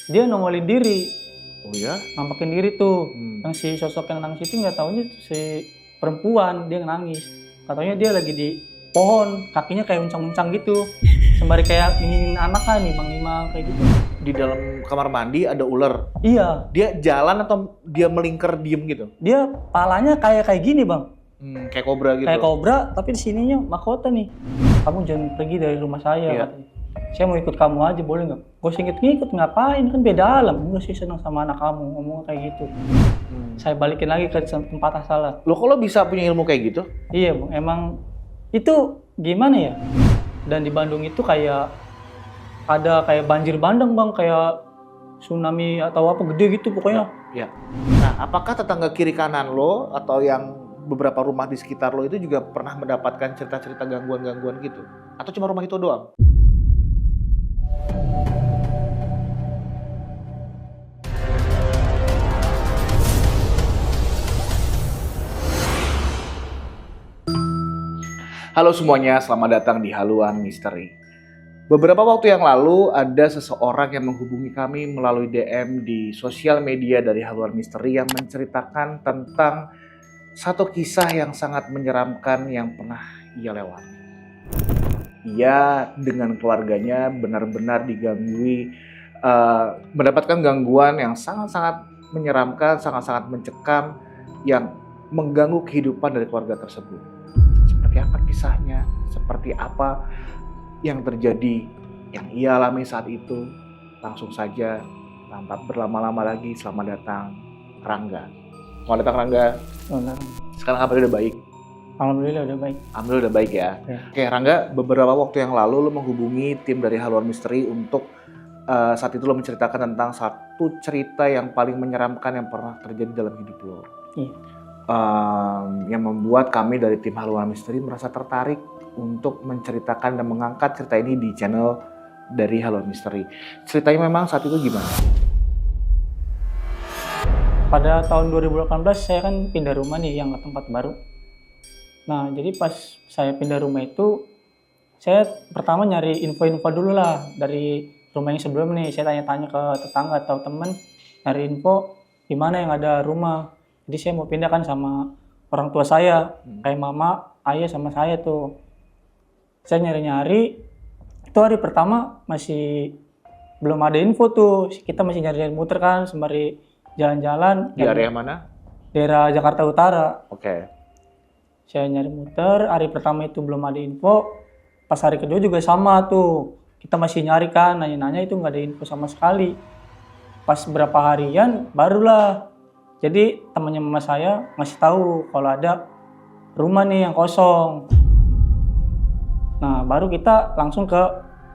dia nongolin diri, Oh ya? nampakin diri tuh. Hmm. Yang si sosok yang nangis itu nggak taunya si perempuan dia nangis. Katanya dia lagi di pohon, kakinya kayak uncang-uncang gitu. Sembari kayak ingin anak kan, nimang-nimang kayak gitu. Di dalam kamar mandi ada ular. Iya, Dia jalan atau dia melingkar diem gitu? dia palanya kayak gini bang, Kayak kobra gitu. kayak kobra, tapi di sininya mahkota nih. Kamu jangan pergi dari rumah saya, Iya. katanya. Saya mau ikut kamu aja, boleh nggak? Gue ngikut ngapain? Kan beda alam. Enggak sih, senang sama anak kamu, ngomong kayak gitu. Saya balikin lagi ke tempat asal. Lo kok lo bisa punya ilmu kayak gitu? Iya bang, emang itu gimana ya? Dan di Bandung itu kayak ada kayak banjir bandang bang, kayak tsunami atau apa gede gitu pokoknya. Ya. Nah, apakah tetangga kiri kanan lo atau yang beberapa rumah di sekitar lo itu juga pernah mendapatkan cerita-cerita gangguan-gangguan gitu? Atau cuma rumah itu doang? Halo semuanya, selamat datang di Haluan Misteri. Beberapa waktu yang lalu ada seseorang yang menghubungi kami melalui DM di sosial media dari Haluan Misteri yang menceritakan tentang satu kisah yang sangat menyeramkan yang pernah ia lewati. Ia dengan keluarganya benar-benar digangui, mendapatkan gangguan yang sangat-sangat menyeramkan, sangat-sangat mencekam yang mengganggu kehidupan dari keluarga tersebut. Seperti apa kisahnya? Seperti apa yang terjadi, yang ia alami saat itu? Langsung saja, tanpa berlama-lama lagi, selamat datang Rangga. Selamat datang Rangga. Benar. Sekarang kabarnya udah baik? Alhamdulillah udah baik. Alhamdulillah udah baik ya. Ya. Oke Rangga, beberapa waktu yang lalu lo menghubungi tim dari Haluan Misteri untuk saat itu lo menceritakan tentang satu cerita yang paling menyeramkan yang pernah terjadi dalam hidup lo. Iya. Yang membuat kami dari tim Haluan Misteri merasa tertarik untuk menceritakan dan mengangkat cerita ini di channel dari Haluan Misteri. Ceritanya memang saat itu gimana? Pada tahun 2018 saya kan pindah rumah nih yang ke tempat baru. Nah, jadi pas saya pindah rumah itu, saya pertama nyari info-info dulu lah dari rumah yang sebelum nih. Saya tanya-tanya ke tetangga atau temen, nyari info di mana yang ada rumah. Jadi saya mau pindah kan sama orang tua saya, kayak mama, ayah sama saya tuh. Saya nyari-nyari, itu hari pertama masih belum ada info tuh. Kita masih nyari-nyari muter kan, sembari jalan-jalan. Di area mana? Daerah Jakarta Utara. Oke. Saya nyari muter, hari pertama itu belum ada info, pas hari kedua juga sama tuh. Kita masih nyari kan, nanya-nanya itu nggak ada info sama sekali. Pas berapa harian, barulah. Jadi temannya mama saya ngasih tahu kalau ada rumah nih yang kosong. Nah, baru kita langsung ke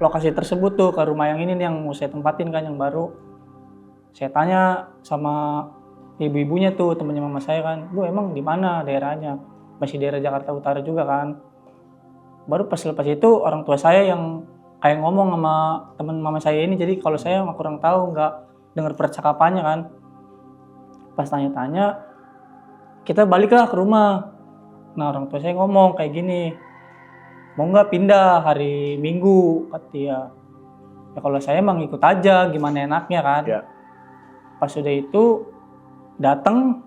lokasi tersebut tuh, ke rumah yang ini nih yang mau saya tempatin kan, yang baru. Saya tanya sama ibu-ibunya tuh, temannya mama saya kan, Bu emang di mana daerahnya? Masih daerah Jakarta Utara juga kan. Baru pas lepas itu orang tua saya yang kayak ngomong sama teman mama saya ini, jadi kalau saya kurang tahu, nggak dengar percakapannya kan. Pas tanya-tanya, kita baliklah ke rumah. Nah orang tua saya ngomong kayak gini, mau nggak pindah hari Minggu, kata dia. Ya kalau saya emang ikut aja, gimana enaknya kan. Ya. Pas sudah itu datang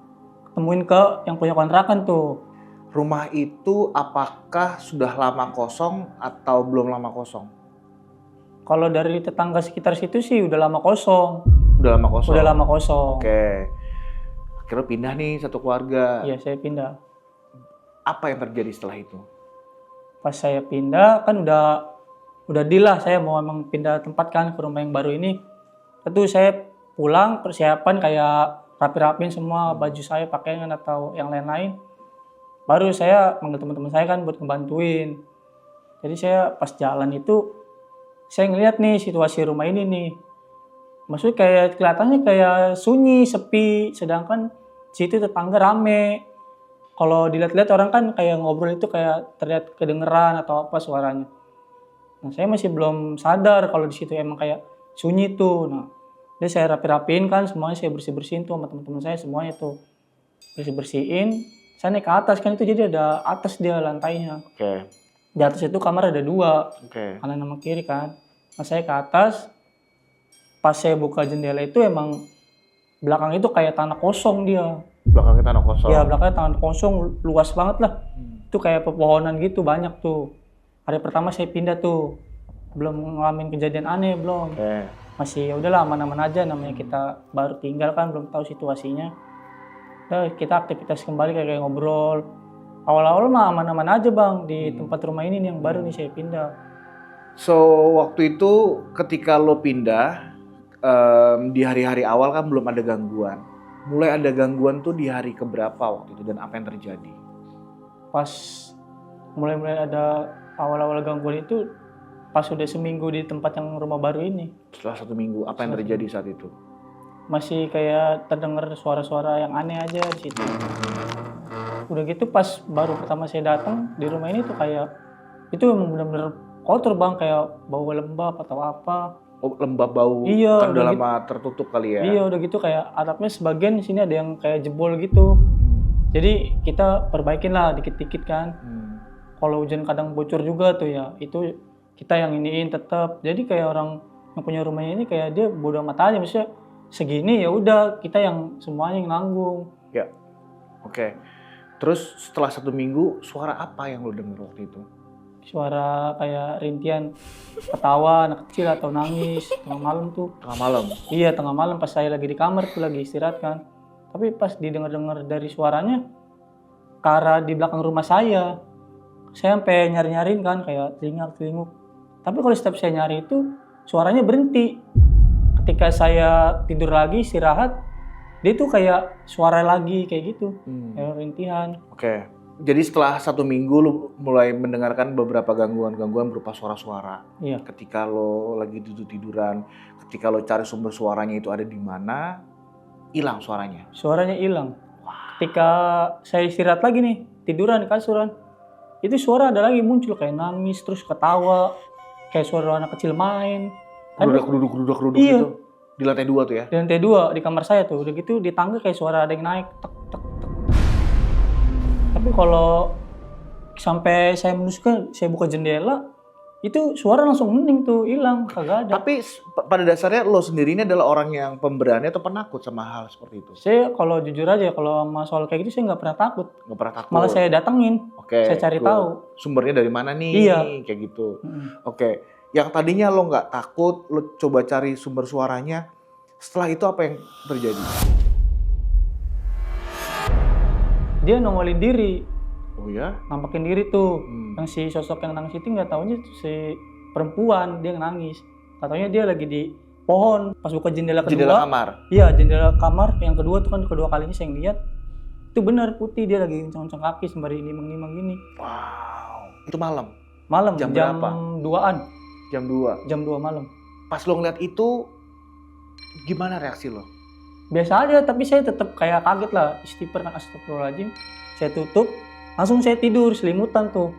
temuin ke yang punya kontrakan tuh. Rumah itu apakah sudah lama kosong atau belum lama kosong? Kalau dari tetangga sekitar situ sih udah lama kosong. Udah lama kosong? Udah lama kosong. Oke. Akhirnya pindah nih satu keluarga. Iya, saya pindah. Apa yang terjadi setelah itu? Pas saya pindah kan udah deal lah, saya mau emang pindah tempat kan ke rumah yang baru ini. Tentu saya pulang, persiapan kayak rapi-rapin semua baju saya, pakaian atau yang lain-lain. Baru saya manggil teman-teman saya kan buat ngebantuin. Jadi saya pas jalan itu, saya ngeliat nih situasi rumah ini nih. Maksudnya kayak kelihatannya kayak sunyi, sepi, sedangkan situ tetangga rame. Kalau dilihat-lihat orang kan kayak ngobrol itu kayak terlihat kedengeran atau apa suaranya. Nah saya masih belum sadar kalau di situ emang kayak sunyi tuh. Nah, jadi saya rapi-rapiin kan semuanya, saya bersih-bersihin tuh sama teman-teman saya semuanya tuh. Bersih-bersihin. Saya naik ke atas kan, itu jadi ada atas dia lantainya. Oke. Di atas itu kamar ada 2, Oke. kanan sama kiri kan. Nah saya ke atas, Pas saya buka jendela itu emang belakang itu kayak tanah kosong dia. Belakangnya tanah kosong. Ya belakangnya tanah kosong, luas banget lah. Itu kayak pepohonan gitu banyak tuh. Hari pertama saya pindah tuh, belum ngalamin kejadian aneh belum. Oke. Masih ya udahlah aman-aman aja, namanya kita baru tinggal kan, belum tahu situasinya. Udah kita aktivitas kembali kayak ngobrol. Awal-awal mah aman-aman aja bang di tempat rumah ini nih yang baru nih saya pindah. So waktu itu ketika lo pindah di hari-hari awal kan belum ada gangguan. Mulai ada gangguan tuh di hari keberapa waktu itu dan apa yang terjadi? Pas mulai ada awal-awal gangguan itu pas udah seminggu di tempat yang rumah baru ini. Setelah 1 minggu, apa yang terjadi saat itu? Masih kayak terdengar suara-suara yang aneh aja di situ. Udah gitu pas baru pertama saya datang di rumah ini tuh kayak itu emang benar-benar kotor bang, kayak bau lembab atau apa. Oh, lembab bau, Iya, kan udah udah lama tertutup kali ya? Iya udah gitu kayak atapnya sebagian di sini ada yang kayak jebol gitu. Jadi kita perbaikin lah dikit-dikit kan. Kalau hujan kadang bocor juga tuh ya, itu kita yang iniin tetap. Jadi kayak orang yang punya rumahnya ini kayak dia bodo amat aja, maksudnya segini ya udah kita yang semuanya yang nanggung. Ya, oke. Terus setelah 1 minggu, suara apa yang lo denger waktu itu? Suara kayak rintian ketawa anak kecil atau nangis tengah malam tuh. Tengah malam? Iya tengah malam pas saya lagi di kamar tuh lagi istirahat kan. Tapi pas didengar-dengar dari suaranya ke arah di belakang rumah saya sampai nyari-nyariin kan kayak telinguk. Tapi kalau setiap saya nyari itu suaranya berhenti. Ketika saya tidur lagi istirahat, dia tuh kayak suara lagi kayak gitu, kayak rintihan. Oke. Jadi setelah 1 minggu lu mulai mendengarkan beberapa gangguan-gangguan berupa suara-suara. Iya. Ketika lo lagi tiduran, ketika lo cari sumber suaranya itu ada di mana, hilang suaranya. Suaranya hilang. Ketika saya istirahat lagi nih, tiduran di kasuran, itu suara ada lagi muncul kayak nangis terus ketawa, kayak suara anak kecil main. Geruduk Iya. gitu. Di lantai 2 tuh ya? Di lantai 2 di kamar saya tuh, udah gitu di tangga kayak suara ada yang naik, tek tek tek. Tapi kalau sampai saya menusukkan, saya buka jendela, itu suara langsung hening tuh, hilang, kagak ada. Tapi pada dasarnya lo sendiri ini adalah orang yang pemberani atau penakut sama hal seperti itu? Saya kalau jujur aja, kalau sama soal kayak gitu saya nggak pernah takut. Nggak pernah takut? Malah saya datengin, Oke, saya cari tuh. tahu. Sumbernya dari mana nih? Iya. Kayak gitu. Oke, yang tadinya lo nggak takut, lo coba cari sumber suaranya. Setelah itu apa yang terjadi? Dia nongolin diri, Oh ya? nampakin diri tuh. Yang si sosok yang nangis itu nggak taunya tuh si perempuan, dia yang nangis. Katanya dia lagi di pohon, pas buka jendela kedua. Jendela kamar? Iya, jendela kamar yang kedua tuh kan kedua kalinya saya lihat. Itu benar putih, dia lagi ngoncong kaki sembari nimang-nimang gini. Wow. Itu malam? Malam, Jam jam berapa? 2-an. Jam 2? Jam 2 malam. Pas lo ngeliat itu, gimana reaksi lo? Biasa aja, tapi saya tetap kayak kaget lah. Istighfar kan, astagfirullahaladzim. Saya tutup, langsung saya tidur, selimutan tuh.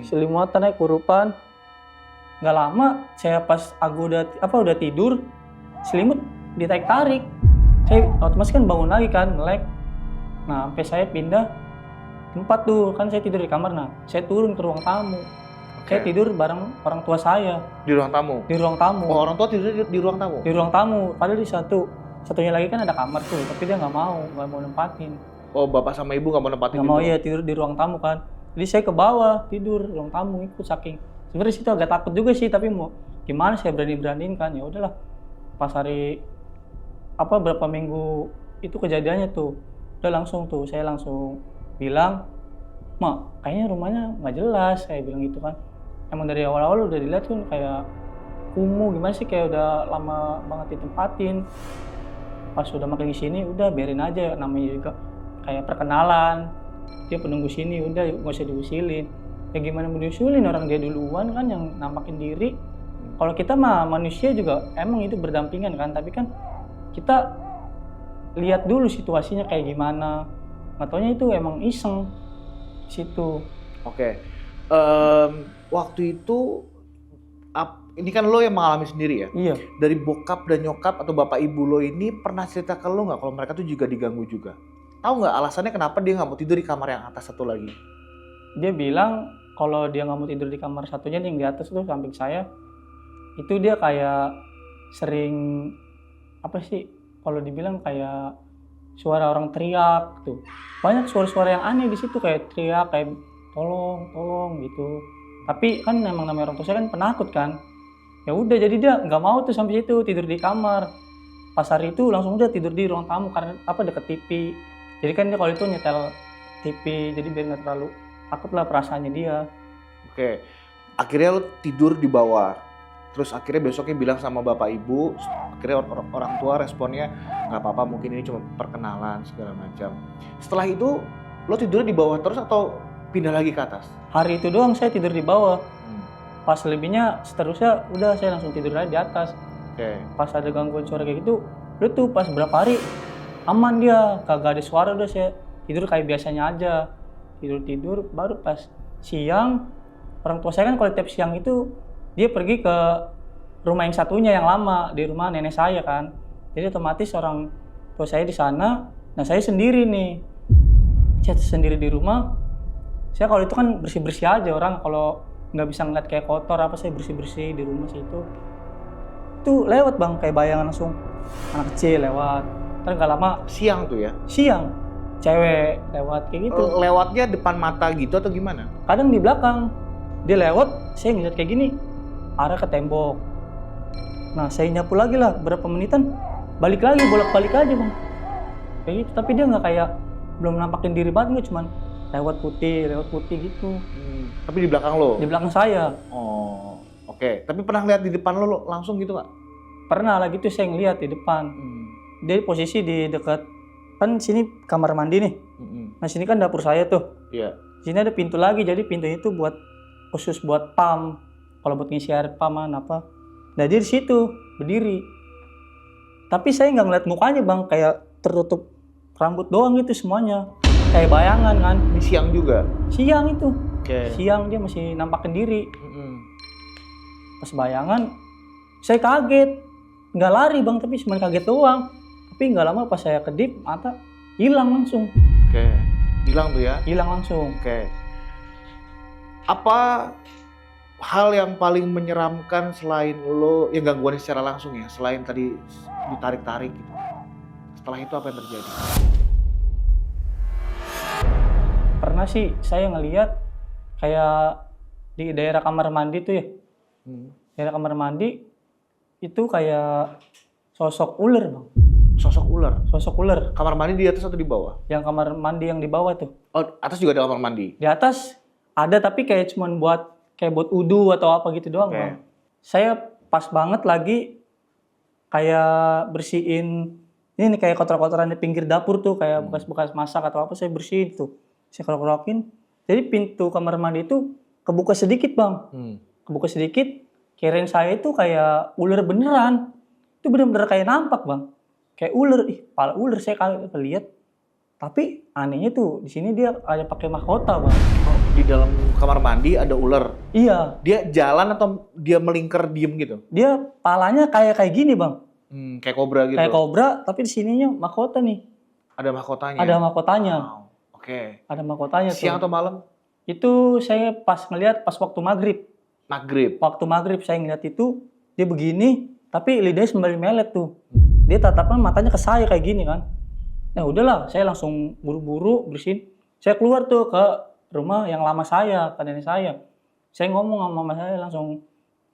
Selimutan aja, kurupan. Nggak lama, saya pas aku udah tidur, selimut ditarik-tarik. Saya otomatis kan bangun lagi kan, melek. Nah, sampai saya pindah tempat tuh, kan saya tidur di kamar. Nah, saya turun ke ruang tamu. Saya tidur bareng orang tua saya. Di ruang tamu? Di ruang tamu. Oh, orang tua tidur di ruang tamu? Di ruang tamu. Padahal di satunya lagi kan ada kamar tuh, tapi dia nggak mau nempatin. Oh, bapak sama ibu nggak mau nempatin? Nggak mau, iya tidur di ruang tamu kan. Jadi saya ke bawah tidur ruang tamu, ikut saking. Sebenarnya situ agak takut juga sih, tapi mau gimana saya berani-beraniin kan, ya udahlah. Pas hari berapa minggu itu kejadiannya tuh, saya langsung bilang, "Mak, kayaknya rumahnya nggak jelas," saya bilang gitu kan. Emang dari awal-awal udah dilihat kan kayak kumuh, gimana sih, kayak udah lama banget ditempatin. Pas udah makin di sini udah biarin aja, namanya juga kayak perkenalan. Dia penunggu sini, udah nggak usah diusilin. Ya gimana mau diusilin, orang dia duluan kan yang nampakin diri. Kalau kita mah manusia juga emang itu berdampingan kan, tapi kan kita lihat dulu situasinya kayak gimana. Nggak taunya itu emang iseng situ. Oke. Waktu itu ini kan lo yang mengalami sendiri ya? Iya. Dari bokap dan nyokap atau bapak ibu lo ini pernah cerita ke lo nggak kalau mereka tuh juga diganggu juga? Tahu nggak alasannya kenapa dia nggak mau tidur di kamar yang atas satu lagi? Dia bilang kalau dia nggak mau tidur di kamar satunya yang di atas tuh samping saya, itu dia kayak sering apa sih kalau dibilang kayak suara orang teriak tuh. Banyak suara-suara yang aneh di situ, kayak teriak kayak tolong gitu. Tapi kan emang namanya orang tua saya kan penakut kan. Ya udah jadi dia nggak mau tuh sampai situ, tidur di kamar. Pas hari itu langsung udah tidur di ruang tamu karena apa deket TV. Jadi kan dia kalau itu nyetel TV, jadi biar nggak terlalu takut lah perasaannya dia. Oke. Akhirnya lo tidur di bawah. Terus akhirnya besoknya bilang sama bapak ibu. Akhirnya orang tua responnya nggak apa-apa, mungkin ini cuma perkenalan segala macam. Setelah itu lo tidur di bawah terus atau pindah lagi ke atas? Hari itu doang saya tidur di bawah. Pas lebihnya seterusnya udah saya langsung tidur aja di atas. Oke. Pas ada gangguan suara kayak gitu, udah tuh pas berapa hari aman dia, kagak ada suara, udah saya tidur kayak biasanya aja. Tidur baru pas siang, orang tua saya kan kalau tiap siang itu dia pergi ke rumah yang satunya yang lama, di rumah nenek saya kan. Jadi otomatis orang tua saya di sana, nah saya sendiri nih. Saya sendiri di rumah. Saya kalau itu kan bersih-bersih aja, orang kalau nggak bisa ngeliat kayak kotor apa, saya bersih-bersih di rumah situ. Itu lewat bang, kayak bayangan langsung anak kecil lewat. Ntar nggak lama Siang tuh ya? siang, cewek lewat kayak gitu. Lewatnya depan mata gitu atau gimana? Kadang di belakang, dia lewat, saya ngeliat kayak gini, arah ke tembok. Nah saya nyapu lagi lah, berapa menitan, balik lagi, bolak-balik aja bang. Kayak gitu, tapi dia nggak kayak, belum nampakin diri banget, nggak cuman lewat putih gitu. Tapi di belakang lo? Di belakang saya. Oh, oke. Tapi pernah lihat di depan lo langsung gitu nggak? Pernah lagi tuh saya ngeliat di depan. Dia posisi di dekat, kan sini kamar mandi nih. Nah sini kan dapur saya tuh. Iya. Sini ada pintu lagi, jadi pintu itu buat khusus buat pam. Kalau buat ngisi air paman apa. Nah dia di situ berdiri. Tapi saya nggak ngeliat mukanya bang, kayak tertutup rambut doang gitu semuanya. Kayak bayangan kan. Ini siang juga? Siang itu. Oke. Siang dia masih nampakin diri. Pas bayangan, saya kaget. Nggak lari bang, tapi cuma kaget doang. Tapi nggak lama pas saya kedip, mata hilang langsung. Oke. Hilang tuh ya? Hilang langsung. Oke. Apa hal yang paling menyeramkan selain lo, yang gangguan secara langsung ya, selain tadi ditarik-tarik gitu? Setelah itu apa yang terjadi? Pernah sih saya ngeliat kayak di daerah kamar mandi tuh ya. Daerah kamar mandi itu kayak sosok ular bang. Sosok ular? Sosok ular. Kamar mandi di atas atau di bawah? Yang kamar mandi yang di bawah tuh. Oh, atas juga ada kamar mandi? Di atas ada tapi kayak cuman buat wudu atau apa gitu doang bang. Saya pas banget lagi kayak bersihin ini nih, kayak kotor-kotoran di pinggir dapur tuh, kayak bekas-bekas masak atau apa, saya bersihin tuh. Saya kerok-kerokin. Jadi pintu kamar mandi itu kebuka sedikit bang. Kebuka sedikit, kirain saya itu kayak ular beneran. Itu bener-bener kayak nampak bang. Kayak ular, kepala ular saya kali lihat. Tapi anehnya tuh di sini dia ada pakai mahkota bang. Oh, di dalam kamar mandi ada ular? Iya. Dia jalan atau dia melingkar diem gitu? Dia palanya kayak gini bang. Kayak kobra gitu? Kayak kobra, tapi di sininya mahkota nih. Ada mahkotanya? Ada mahkotanya. Wow. Oke. Ada mahkotanya tuh. Siang atau malam? Itu saya pas ngeliat pas waktu maghrib. Maghrib? Waktu maghrib saya ngeliat itu, dia begini, tapi lidahnya sembari melet tuh. Dia tatapan matanya ke saya kayak gini kan. Nah udahlah, saya langsung buru-buru bersihin. Saya keluar tuh ke rumah yang lama saya, ke nenek saya. Saya ngomong sama mama saya langsung,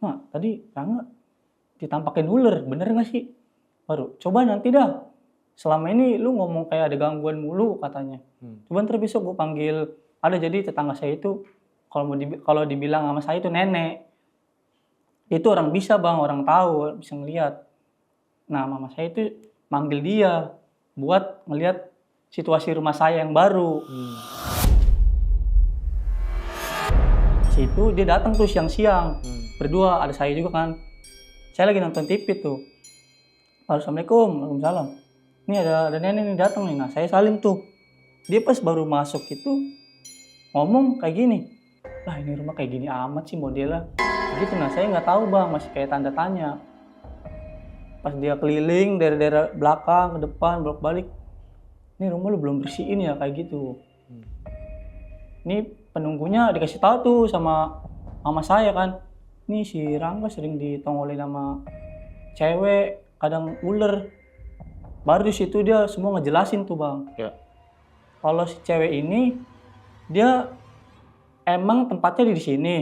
"Nah, tadi Rangga ditampakin ular, bener gak sih?" Baru, "Coba nanti dah. Selama ini lu ngomong kayak ada gangguan mulu," katanya. Coba ntar besok gue panggil, ada jadi tetangga saya itu, kalau dibilang sama saya itu nenek. Itu orang bisa bang, orang tahu, bisa ngelihat. Nah mama saya itu manggil dia buat ngelihat situasi rumah saya yang baru. Situ dia datang tuh siang-siang, berdua, ada saya juga kan. Saya lagi nonton TV tuh. Assalamualaikum, waalaikumsalam. Ini ada nenek nih datang nih. Nah saya salim tuh. Dia pas baru masuk itu ngomong kayak gini, "Lah ini rumah kayak gini amat sih modelnya." Gitu. Nah saya nggak tahu bang, masih kayak tanda tanya. Pas dia keliling dari daerah belakang ke depan bolak-balik, "Ini rumah lu belum bersihin ya?" Kayak gitu. Ini penunggunya dikasih tahu tuh sama mama saya kan, "Nih si Rangga sering ditongolin sama cewek, kadang ular. Baru di situ dia semua ngejelasin tuh bang. Ya. Kalau si cewek ini dia emang tempatnya di sini,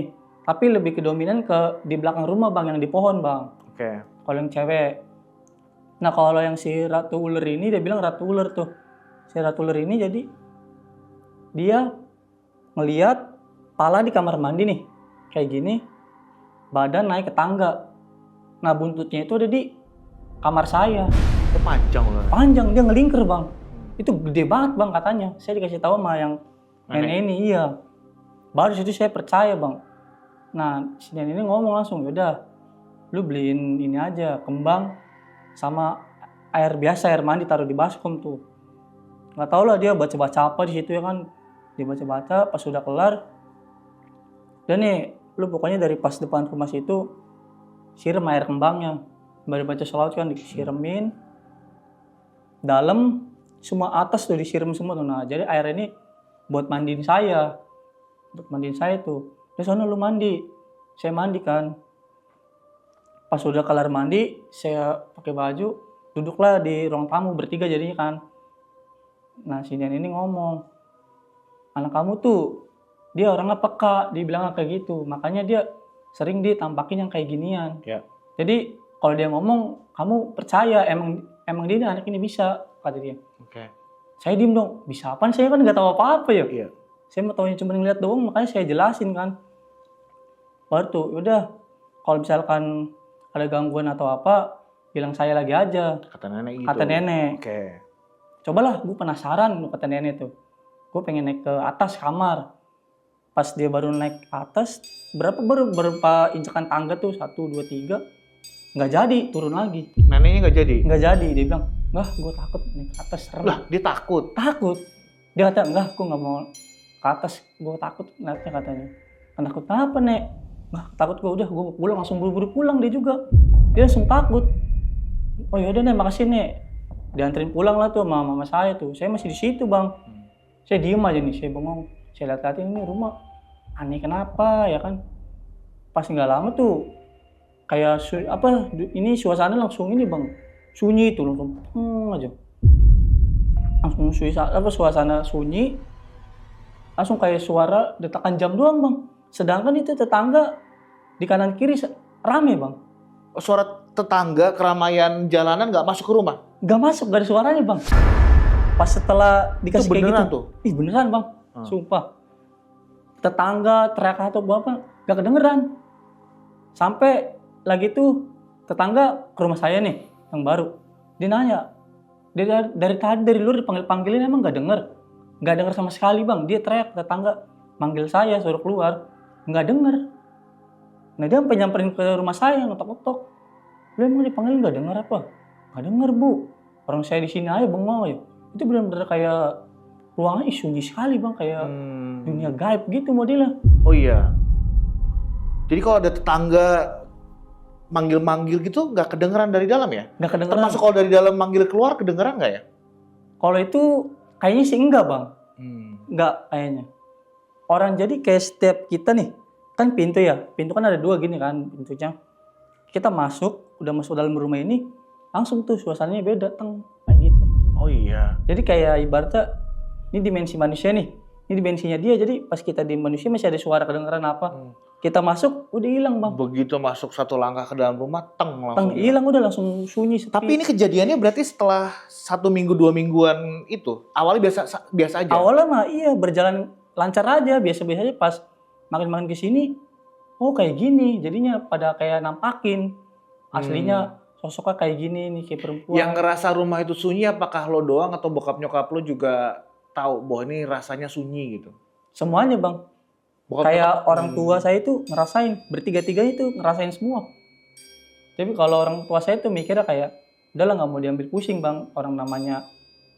tapi lebih ke dominan ke di belakang rumah bang, yang di pohon bang. Oke. Kalau yang cewek. Nah kalau yang si ratu ular ini dia bilang ratu ular tuh. Si ratu ular ini jadi dia ngelihat pala di kamar mandi nih kayak gini, badan naik ke tangga. Nah buntutnya itu ada di kamar saya. Itu panjang loh. Panjang, dia ngelingker bang. Itu gede banget bang katanya. Saya dikasih tahu sama yang nenek ini, iya. Baru situ saya percaya bang. Nah si nenek ini ngomong langsung, yaudah lu beliin ini aja, kembang sama air biasa, air mandi, taruh di baskom tuh. Nggak tau lah dia baca-baca apa di situ ya kan. Dia baca-baca, pas sudah kelar. Dan nih, lu pokoknya dari pas depan rumah situ siram air kembangnya. Baru baca sholawat kan disiremin. Dalam semua atas tuh disiram semua tuh. Nah, jadi air ini buat mandiin saya. Buat mandiin saya tuh. Terus sana lu mandi. Saya mandi kan. Pas udah kelar mandi, saya pakai baju, duduklah di ruang tamu bertiga jadinya kan. Nah, si nenek ini ngomong, anak kamu tuh dia orangnya peka, dia bilang kayak gitu. Makanya dia sering ditampakin yang kayak ginian. Ya. Jadi kalau dia ngomong, kamu percaya emang dia anak ini bisa, kata dia. Oke. Saya diem dong, bisa apaan? Saya kan nggak tahu apa-apa ya. Iya. Saya mau taunya cuma ngeliat doang, makanya saya jelasin kan. Baru tuh, udah kalau misalkan ada gangguan atau apa, bilang saya lagi aja. Kata nenek gitu. Kata nenek. Oke. Cobalah, gue penasaran, kata nenek tuh. Gue pengen naik ke atas kamar. Pas dia baru naik ke atas, berapa injakan tangga tuh, 1, 2, 3. Nggak jadi, turun lagi. Neneknya nggak jadi? Nggak jadi, dia bilang, enggak, gue takut naik ke atas, serem. Lah, dia takut? Takut. Dia kata, enggak, gue nggak mau ke atas, gue takut naiknya katanya. Takut apa, Nek? Nggak, takut gue, udah gue pulang, langsung buru-buru pulang dia juga. Dia langsung takut. Oh yaudah Nek, makasih Nek. Dianterin pulang lah tuh sama mama saya tuh. Saya masih di situ bang. Saya diem aja nih, saya bengong. Saya lihat-lihatin ini rumah aneh kenapa ya kan. Pas nggak lama tuh kayak ini suasana langsung ini bang, sunyi tuh langsung aja. Langsung suasana sunyi. Langsung kayak suara detakan jam doang bang. Sedangkan itu tetangga di kanan kiri rame bang. Suara tetangga, keramaian jalanan nggak masuk ke rumah? Nggak masuk, gak ada suaranya bang. Pas setelah dikasih kayak gitu. Tuh? Ih beneran bang, sumpah. Tetangga teriak atau apa, gak kedengeran. Sampai lagi tuh tetangga ke rumah saya nih, yang baru. Dia nanya, dari tadi dari luar dipanggil-panggilin emang gak denger? Gak denger sama sekali bang, dia teriak tetangga. Manggil saya, suruh keluar, gak denger. Nah dia sampai nyamperin ke rumah saya, ngetok-ngetok. Lu emang dipanggil gak denger apa? Gak denger bu, orang saya di sini aja bengong ya. Itu benar-benar kayak ruangannya sunyi sekali bang, kayak dunia gaib gitu modelnya. Oh iya. Jadi kalau ada tetangga manggil-manggil gitu nggak kedengeran dari dalam ya? Nggak kedengeran. Termasuk kalau dari dalam manggil keluar kedengeran nggak ya? Kalau itu kayaknya sih enggak bang. Enggak kayaknya. Orang jadi kayak setiap kita nih, kan pintu ya. Pintu kan ada 2 gini kan pintunya. Kita masuk, udah masuk dalam rumah ini, langsung tuh suasananya beda, kayak gitu. Oh iya. Jadi kayak ibaratnya, ini dimensi manusia nih, ini dimensinya dia, jadi pas kita di manusia masih ada suara kedengeran apa, kita masuk, udah hilang bang. Begitu masuk satu langkah ke dalam rumah, langsung hilang, udah langsung sunyi, sepi. Tapi ini kejadiannya berarti setelah 1 minggu 2 mingguan itu, awalnya biasa aja? Awalnya mah iya, berjalan lancar aja, biasa-biasa aja. Pas makin-makin kesini, oh kayak gini, jadinya pada kayak nampakin, aslinya sosoknya kayak gini nih, kayak perempuan. Yang ngerasa rumah itu sunyi apakah lo doang atau bokap nyokap lo juga tahu bahwa ini rasanya sunyi gitu? Semuanya bang. Kayak orang tua saya itu ngerasain, bertiga-tiga itu ngerasain semua. Tapi kalau orang tua saya itu mikirnya kayak, udahlah nggak mau diambil pusing bang, orang namanya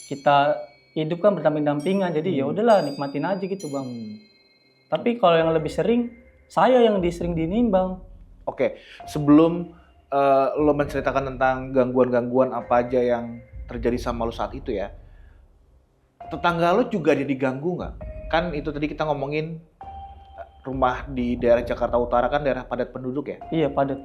kita hidup kan berdamping-dampingan, jadi ya udahlah nikmatin aja gitu bang. Tapi kalau yang lebih sering, saya yang sering diinin bang. Oke, sebelum lo menceritakan tentang gangguan-gangguan apa aja yang terjadi sama lo saat itu ya, tetangga lo juga ada diganggu nggak? Kan itu tadi kita ngomongin rumah di daerah Jakarta Utara kan daerah padat penduduk ya? Iya padat.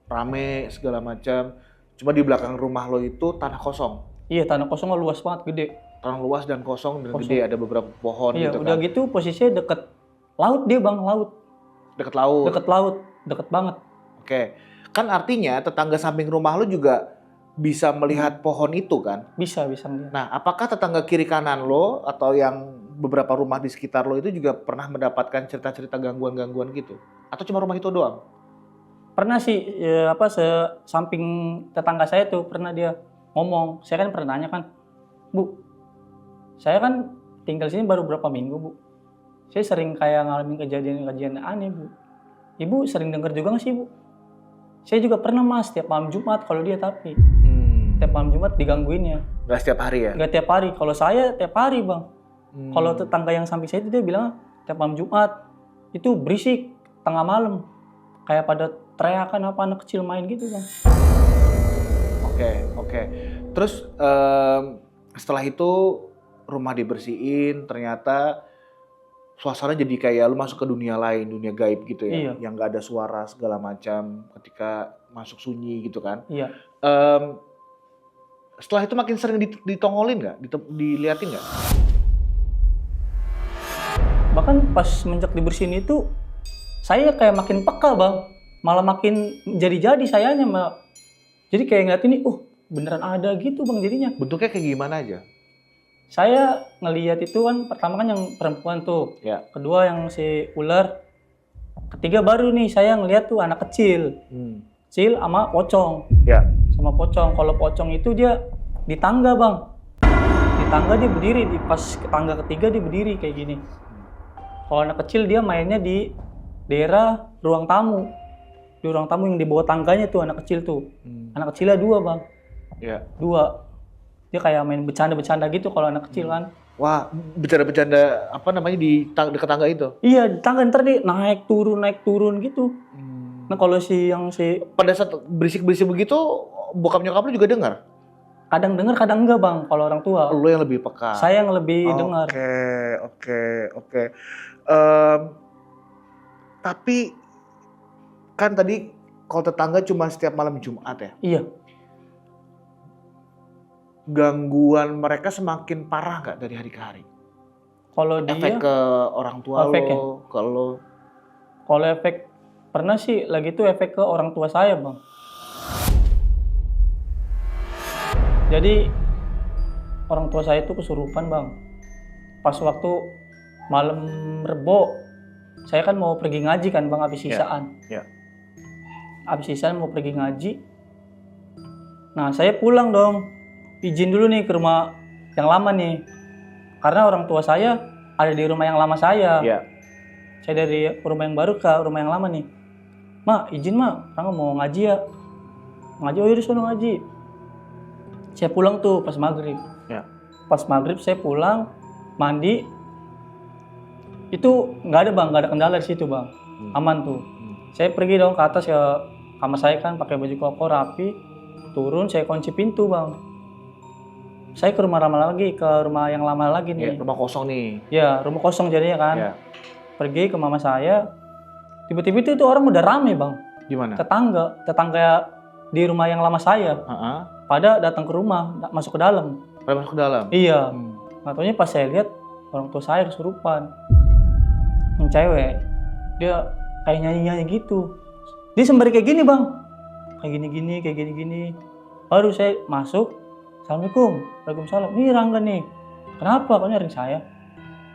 rame segala macam. Cuma di belakang rumah lo itu tanah kosong. Iya, tanah kosong luas banget, gede. Tanah luas dan kosong dan Kosong. gede, ada beberapa pohon Iya, gitu udah kan. gitu posisinya deket laut dia bang, laut. Deket laut. Deket laut, deket banget. Oke. Kan artinya tetangga samping rumah lo juga bisa melihat pohon itu kan? Bisa ngeliat. Nah, apakah tetangga kiri kanan lo atau yang beberapa rumah di sekitar lo itu juga pernah mendapatkan cerita-cerita gangguan-gangguan gitu? Atau cuma rumah itu doang? Pernah sih, samping tetangga saya tuh pernah dia ngomong. Saya kan pernah nanya kan, Bu, saya kan tinggal sini baru berapa minggu, Bu. Saya sering kayak ngalamin kejadian-kejadian aneh, Bu. Ibu sering dengar juga nggak sih, Bu? Saya juga pernah mas, tiap malam Jumat kalau dia tapi. Tiap malam Jumat digangguinnya. Nggak setiap hari ya? Nggak tiap hari, kalau saya tiap hari bang. Kalau tetangga yang samping saya itu dia bilang tiap malam Jumat itu berisik tengah malam. Kayak pada teriakan apa anak kecil main gitu bang. Oke. Terus setelah itu rumah dibersihin, ternyata suasana jadi kayak lu masuk ke dunia lain, dunia gaib gitu ya, Iya. yang nggak ada suara segala macam ketika masuk sunyi gitu kan. Iya. Setelah itu makin sering ditongolin nggak, diliatin nggak? Bahkan pas semenjak dibersihin itu saya kayak makin peka bang, malah makin jadi sayanya malah. Jadi kayak ngeliat ini, beneran ada gitu bang jadinya. Bentuknya kayak gimana aja? Saya ngelihat itu kan pertama kan yang perempuan tuh, Ya. kedua yang si ular, ketiga baru nih saya ngelihat tuh anak kecil, kecil sama pocong. Ya. Sama pocong. Kalau pocong itu dia di tangga bang, di tangga dia berdiri, di pas ke tangga ketiga dia berdiri kayak gini. Kalau anak kecil dia mainnya di daerah ruang tamu, di ruang tamu yang di bawah tangganya tuh anak kecil tuh. Anak kecilnya 2 bang, Ya. 2. Dia kayak main bercanda gitu kalau anak kecil kan. Wah, bercanda-bercanda apa namanya di dekat tangga itu? Iya, di tangga ntar dia naik turun gitu. Nah kalau Pada saat berisik-berisik begitu, bokap nyokap lu juga dengar? kadang dengar kadang enggak bang kalau orang tua. Lu yang lebih peka. Saya yang lebih dengar. Oke. Tapi kan tadi kalau tetangga cuma setiap malam Jumat ya? Iya. Gangguan mereka semakin parah nggak dari hari ke hari? Kalau dia Efek ke orang tua efeknya? lo, ke lo? Kalau efek pernah sih lagi itu efek ke orang tua saya bang. Jadi orang tua saya itu kesurupan bang. Pas waktu malam Rebo, saya kan mau pergi ngaji kan bang habis sisaan. Ya. Habis sisaan mau pergi ngaji. Nah saya pulang dong, izin dulu nih ke rumah yang lama nih. Karena orang tua saya ada di rumah yang lama saya. Ya. Saya dari rumah yang baru ke rumah yang lama nih. Mak, izin mak, Rangga mau ngaji ya. Ngaji, oh yaudah sono ngaji. Saya pulang tuh pas maghrib. Ya. Pas maghrib saya pulang, mandi. Itu nggak ada bang, nggak ada kendala di situ bang. Aman tuh. Saya pergi dong ke atas ke kamar saya kan, pakai baju koko rapi. Turun, saya kunci pintu bang. Saya ke rumah lama lagi, ke rumah yang lama lagi Ya, nih. rumah kosong nih. Ya, rumah kosong jadinya kan. Ya. Pergi ke mama saya, tiba-tiba itu orang udah rame bang, Gimana? tetangga di rumah yang lama saya, Heeh. pada datang ke rumah, masuk ke dalam. Pada masuk ke dalam? Iya, nggak taunya pas saya lihat orang tua saya kesurupan, yang cewek, dia kayak nyanyi gitu, dia sembari kayak gini bang, kayak gini, baru saya masuk, Assalamualaikum, Waalaikumsalam, nih Rangga nih, kenapa kau nyariin saya?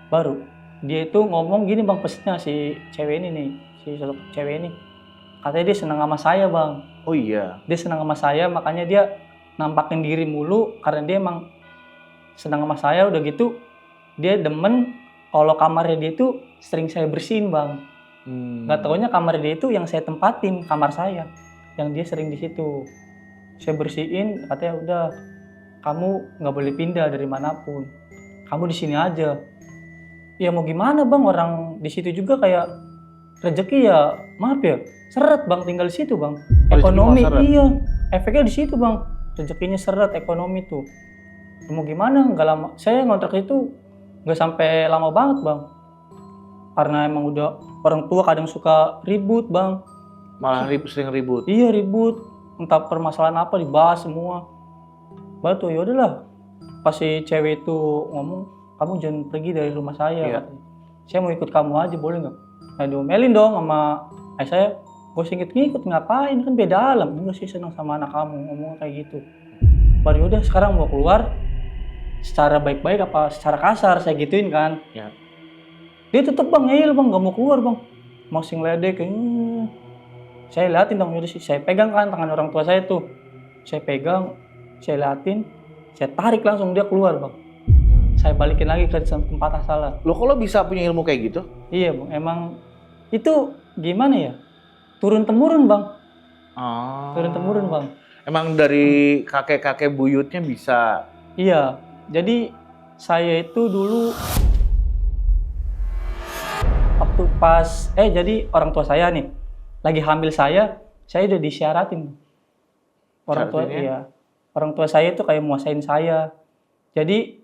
Baru dia itu ngomong gini bang, pesnya si cewek ini nih, si sosok cewek ini, katanya dia senang sama saya bang. Oh iya. Dia senang sama saya, makanya dia nampakin diri mulu karena dia emang senang sama saya. Udah gitu dia demen kalau kamarnya dia itu sering saya bersihin bang. Nggak taunya kamar dia itu yang saya tempatin, kamar saya, yang dia sering di situ. Saya bersihin, katanya udah, kamu nggak boleh pindah dari manapun, kamu di sini aja. Ya mau gimana bang, orang di situ juga kayak rezeki ya, maaf ya, seret bang tinggal di situ bang. Ekonomi iya, efeknya di situ bang, rezekinya seret, ekonomi tuh. Mau gimana, nggak lama. Saya ngontrak itu nggak sampai lama banget bang, karena emang udah orang tua kadang suka ribut bang. Malah sering ribut. Iya ribut, entah permasalahan apa dibahas semua. Batu ya udahlah. Pas si cewek itu ngomong, kamu jangan pergi dari rumah saya. Iya. Katanya. Saya mau ikut kamu aja boleh nggak? Nah diomelin dong sama ayah saya. Gue ngikut ngapain kan beda alam. Enggak sih senang sama anak kamu ngomong kayak gitu. Baru udah sekarang mau keluar. Secara baik-baik apa secara kasar saya gituin kan. Ya. Dia tetep bang ngeyel bang nggak mau keluar bang. Masih ngeledek kayak saya liatin dong yaudah sih. Saya pegang kan tangan orang tua saya tuh. Saya pegang, saya liatin, saya tarik langsung dia keluar bang. Saya balikin lagi ke tempat asalnya. Lo kok lo bisa punya ilmu kayak gitu? Iya bang, emang itu gimana ya? Turun temurun bang. Oh. Turun temurun bang. Emang dari kakek-kakek buyutnya bisa. Iya, jadi saya itu dulu waktu pas jadi orang tua saya nih lagi hamil saya udah disyaratin. Orang tua Syaratinnya? iya. Orang tua saya itu kayak muasain saya. Jadi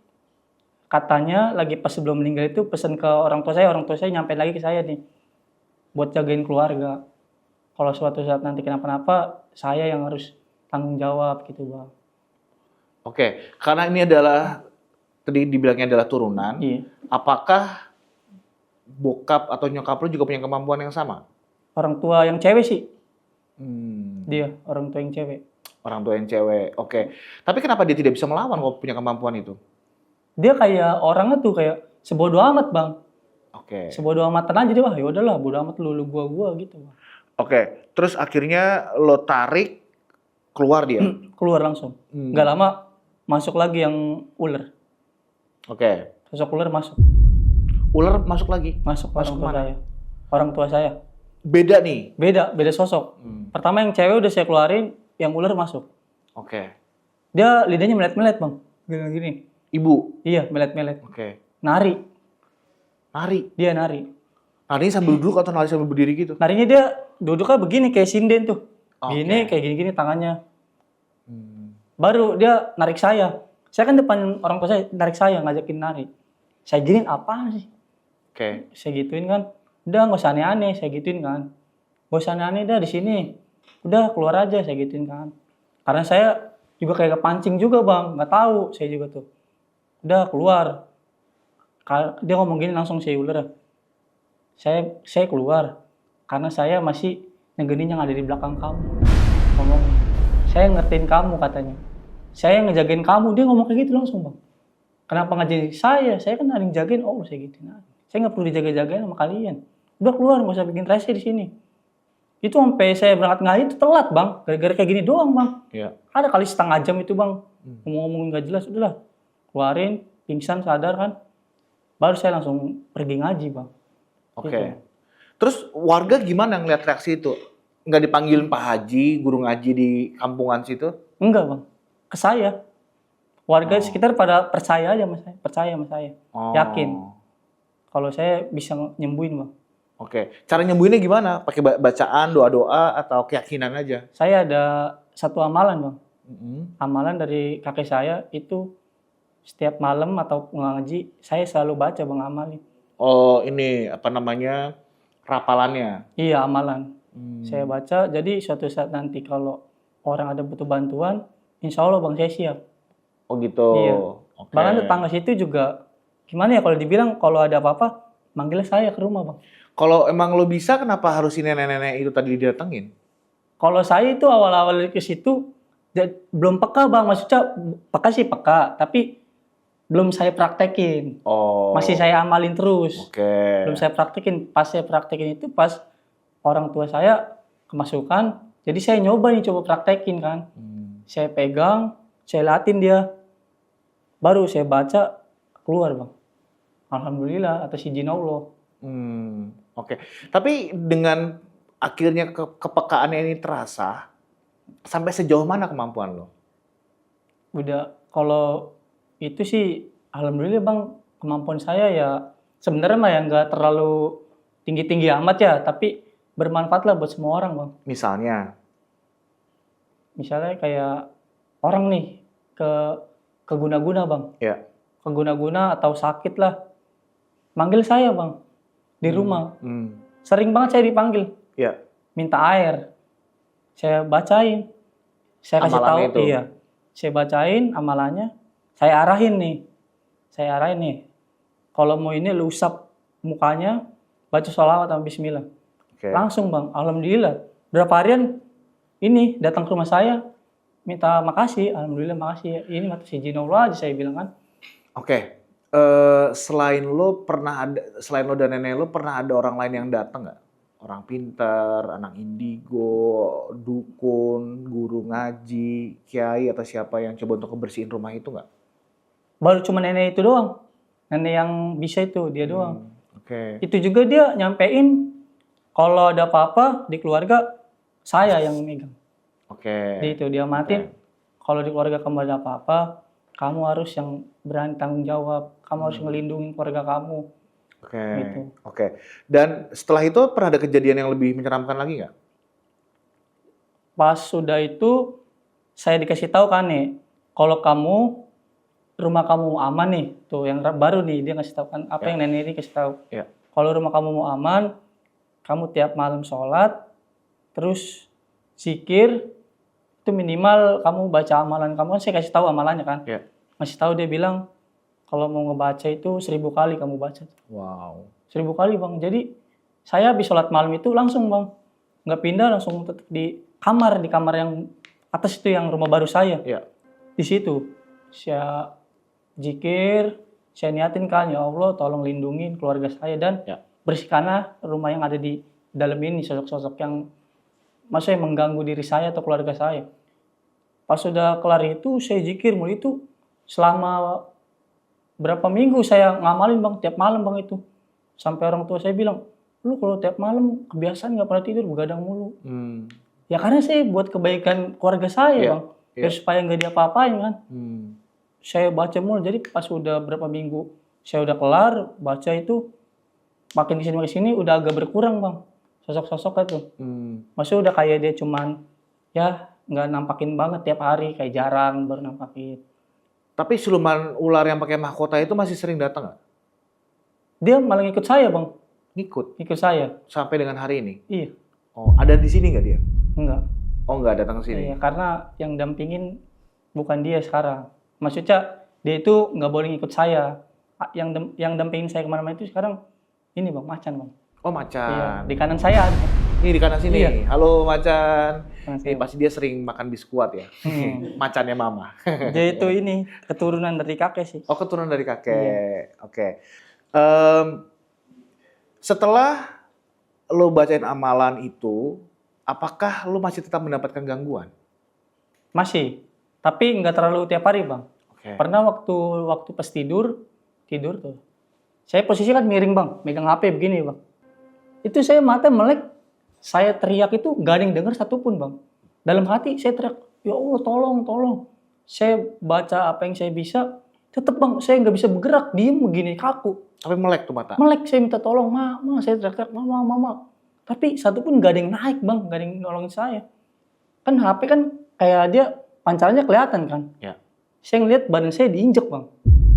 katanya lagi pas sebelum meninggal itu pesan ke orang tua saya nyampein lagi ke saya nih buat jagain keluarga. Kalau suatu saat nanti kenapa-napa, saya yang harus tanggung jawab gitu, Bang. Oke, karena ini adalah tadi dibilangnya adalah turunan. Iya. Apakah bokap atau nyokap lu juga punya kemampuan yang sama? Orang tua yang cewek sih. Hmm, Dia, orang tua yang cewek. orang tua yang cewek. Oke. Tapi kenapa dia tidak bisa melawan kalau punya kemampuan itu? Dia kayak orangnya tuh kayak sebodoh amat, Bang. Oke. Sebodoh amatan aja dia, wah ya udahlah, bodoh amat lu gua gitu, Bang. Oke. Terus akhirnya lo tarik keluar dia. Keluar langsung. Nggak lama masuk lagi yang ular. Oke. Sosok ular masuk. Ular masuk lagi. Masuk Masuk orang tua kemana? saya. Orang tua saya. Beda nih. Beda sosok. Pertama yang cewek udah saya keluarin, yang ular masuk. Oke. Dia lidahnya melet-melet, Bang. Gini. Ibu. Iya, melet-melet. Oke. Nari. Nari. Dia nari. Nari sambil duduk atau nari sambil berdiri gitu? Narinya dia duduknya begini kayak sinden tuh. Oke. Gini kayak gini-gini tangannya. Hmm. Baru dia narik saya. Saya kan depan orang tua saya, narik saya ngajakin nari. Saya giniin apaan sih? Oke. Saya gituin kan. Udah nggak usah aneh-aneh, saya gituin kan. Nggak usah aneh-aneh dah di sini. Udah keluar aja saya gituin kan. Karena saya juga kayak kepancing juga, Bang. Nggak tahu saya juga tuh. Udah keluar. Dia ngomong gini langsung saya ular. Saya keluar karena saya masih negenin yang ada di belakang kamu. Ngomong, saya ngertiin kamu katanya. Saya ngejagain kamu. Dia ngomong kayak gitu langsung, Bang. Kenapa ngajin saya? Saya kan ada yang jagain. Oh, saya gituin aja. Saya nggak perlu dijaga-jagain sama kalian. Udah keluar, nggak usah bikin rese di sini. Itu sampai saya berangkat ngaji itu telat, Bang. Gara-gara kayak gini doang, Bang. Iya. Ada kali setengah jam itu, Bang. Ngomong-ngomong nggak jelas, udahlah. Keluarin, pingsan, sadar kan. Baru saya langsung pergi ngaji, Bang. Oke. Gitu. Terus warga gimana ngeliat reaksi itu? Nggak dipanggilin Pak Haji, guru ngaji di kampungan situ? Enggak, Bang. Ke saya. Warga Oh. sekitar pada percaya aja sama saya. Percaya sama saya. Oh. Yakin. Kalau saya bisa nyembuhin, Bang. Oke. Cara nyembuhinnya gimana? Pakai bacaan, doa-doa, atau keyakinan aja? Saya ada satu amalan, Bang. Mm-mm. Amalan dari kakek saya itu setiap malam atau ngaji, saya selalu baca, Bang, amalin. Oh, ini apa namanya? Rapalannya. Iya, amalan. Hmm. Saya baca, jadi suatu saat nanti kalau orang ada butuh bantuan, insya Allah, Bang, saya siap. Oh gitu. Iya. Oke. Bahkan tetangga situ juga, gimana ya kalau dibilang kalau ada apa-apa, manggilnya saya ke rumah, Bang. Kalau emang lo bisa, kenapa harus si nenek-nenek itu tadi didatengin? Kalau saya itu awal-awal ke situ, belum peka, Bang. Maksudnya, peka sih peka, tapi belum saya praktekin. Oh. Masih saya amalin terus. Oke. Belum saya praktekin. Pas saya praktekin itu pas orang tua saya kemasukan. Jadi saya nyoba nih, coba praktekin kan. Saya pegang, saya latin dia. Baru saya baca, keluar, Bang. Alhamdulillah atas izin Allah. Oke. Tapi dengan akhirnya kepekaannya ini terasa, sampai sejauh mana kemampuan lo? Udah, kalau itu sih alhamdulillah, Bang, kemampuan saya ya sebenarnya mah ya nggak terlalu tinggi-tinggi amat ya, tapi bermanfaat lah buat semua orang, Bang. Misalnya? Misalnya kayak orang nih ke guna-guna, Bang. Ya. Ke guna-guna atau sakit lah. Manggil saya, Bang, di rumah. Sering banget saya dipanggil. Ya. minta air. Saya bacain. Saya kasih tahu, Amalannya itu? iya. Saya bacain amalannya. Saya arahin nih. Kalau mau ini lu usap mukanya, baca sholawat sama bismillah. Oke. Langsung bang, alhamdulillah. Berapa harian ini datang ke rumah saya, minta makasih, alhamdulillah makasih. Ini mata si jinullah aja saya bilang kan. Oke. Selain lo dan nenek lo pernah ada orang lain yang datang nggak? Orang pintar, anak indigo, dukun, guru ngaji, kiai atau siapa yang coba untuk ngebersihin rumah itu nggak? Baru cuma nenek itu doang. Nenek yang bisa itu, dia doang. Oke. Itu juga dia nyampein kalau ada apa-apa di keluarga, saya yang megang. Oke. Dia itu, dia matiin. Kalau di keluarga kamu ada apa-apa, kamu harus yang berani tanggung jawab. Kamu harus ngelindungin keluarga kamu. Oke. Gitu. Oke. Dan setelah itu pernah ada kejadian yang lebih menyeramkan lagi nggak? Pas sudah itu, saya dikasih tahu kan nih, kalau rumah kamu aman nih, tuh yang baru nih, dia ngasih tahu kan, apa yang nenek ini kasih tahu. Ya. Kalau rumah kamu mau aman, kamu tiap malam sholat, terus zikir, itu minimal kamu baca amalan kamu, saya kasih tahu amalannya kan. Ya. Ngasih tahu dia bilang, kalau mau ngebaca itu 1000 kali kamu baca. Wow. 1000 kali bang. Jadi saya habis sholat malam itu langsung bang, nggak pindah, langsung tetap di kamar yang atas itu yang rumah baru saya. Ya. Di situ saya zikir, saya niatin kan, ya Allah tolong lindungin keluarga saya dan bersihkanlah rumah yang ada di dalam ini, sosok-sosok yang maksudnya mengganggu diri saya atau keluarga saya. Pas sudah kelar itu saya zikir mulu itu selama berapa minggu saya ngamalin bang, tiap malam bang itu. Sampai orang tua saya bilang, lu kalau tiap malam kebiasaan nggak pernah tidur, begadang mulu. Ya karena saya buat kebaikan keluarga saya bang, biar supaya nggak diapa-apain kan. Saya baca mulu, jadi pas udah berapa minggu saya udah kelar baca itu, makin kesini udah agak berkurang bang, sosok-sosok itu. Maksudnya udah kayak dia cuman ya nggak nampakin banget tiap hari, kayak jarang baru nampakin. Tapi siluman ular yang pakai mahkota itu masih sering datang nggak? Dia malah ngikut saya bang. Ngikut saya. Sampai dengan hari ini? Iya. Oh, ada di sini nggak dia? Enggak. Oh, nggak datang ke sini? Iya, karena yang dampingin bukan dia sekarang. Maksudnya dia itu nggak boleh ngikut saya. Yang dampingin saya kemana-mana itu sekarang ini bang, macan bang. Oh, macan. Iya, di kanan saya. Ini di kanan sini. Iya. Halo macan. Ini pasti dia sering makan biskuat ya. Macannya mama. Dia itu ini keturunan dari kakek sih. Oh, keturunan dari kakek. Iya. Oke. Setelah lo bacain amalan itu, apakah lo masih tetap mendapatkan gangguan? Masih. Tapi nggak terlalu tiap hari bang. Oke. Pernah waktu pas tidur tuh. Saya posisi kan miring bang, megang HP begini bang. Itu saya mata melek. Saya teriak itu gak ada yang dengar satupun bang. Dalam hati saya teriak, ya Allah tolong. Saya baca apa yang saya bisa, tetap bang saya nggak bisa bergerak, diem begini kaku. Tapi melek tuh mata? Melek, saya minta tolong, mama, saya teriak, mama. Tapi satupun gak ada yang naik bang, gak ada yang nolongin saya. Kan HP kan kayak dia pancarannya kelihatan kan. Ya. Saya ngeliat badan saya diinjek bang.